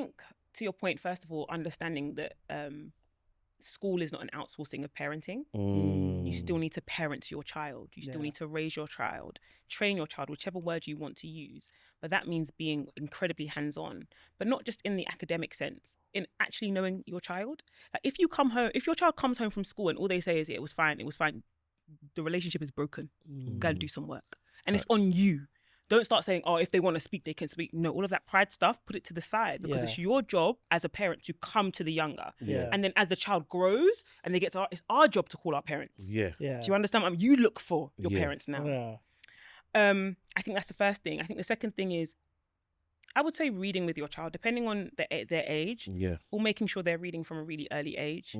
think, to your point, first of all, understanding that school is not an outsourcing of parenting. You still need to parent your child. You still need to raise your child, train your child, whichever word you want to use. But that means being incredibly hands-on, but not just in the academic sense, in actually knowing your child. Like if your child comes home from school and all they say is, it was fine, the relationship is broken. Go and do some work. And it's on you. Don't start saying, oh, if they want to speak, they can speak. No, all of that pride stuff, put it to the side, because it's your job as a parent to come to the younger. And then as the child grows and they get to it's our job to call our parents. Do you understand? You look for your parents now. I think that's the first thing. I think the second thing is, I would say reading with your child, depending on their age, or making sure they're reading from a really early age.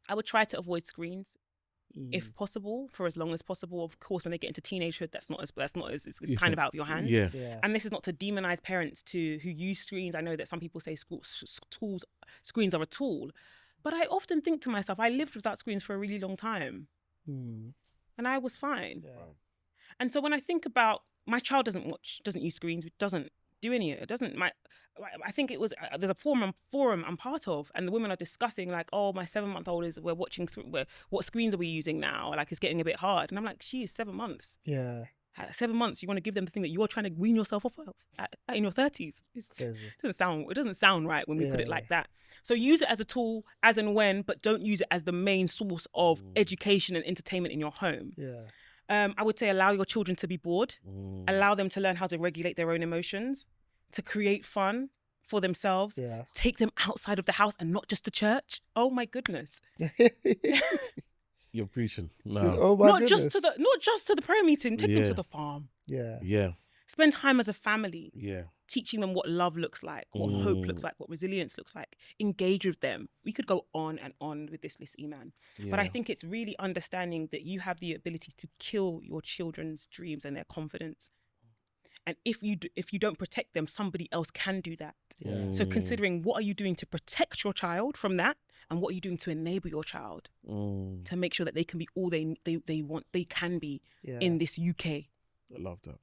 I would try to avoid screens. If possible, for as long as possible. Of course, when they get into teenagehood, that's not as it's kind of out of your hands. And this is not to demonize parents who use screens. I know that some people say screens are a tool, but I often think to myself, I lived without screens for a really long time, and I was fine. And so when I think about my child doesn't use screens, doesn't do any of it. I think it was there's a forum I'm part of, and the women are discussing like, oh, my 7-month-old we're watching what screens are we using now? Like it's getting a bit hard, and I'm like, she is 7 months. At 7 months, you want to give them the thing that you're trying to wean yourself off of in your 30s. It doesn't sound right when we put it like that. So use it as a tool as and when, but don't use it as the main source of education and entertainment in your home. I would say allow your children to be bored. Allow them to learn how to regulate their own emotions, to create fun for themselves. Take them outside of the house and not just to church. Oh my goodness. You're preaching. Oh my not just to the prayer meeting. Take them to the farm. Spend time as a family. Teaching them what love looks like, what hope looks like, what resilience looks like. Engage with them. We could go on and on with this list, Iman. But I think it's really understanding that you have the ability to kill your children's dreams and their confidence. And if you don't protect them, somebody else can do that. So considering what are you doing to protect your child from that, and what are you doing to enable your child to make sure that they can be all they can be in this UK. I love that.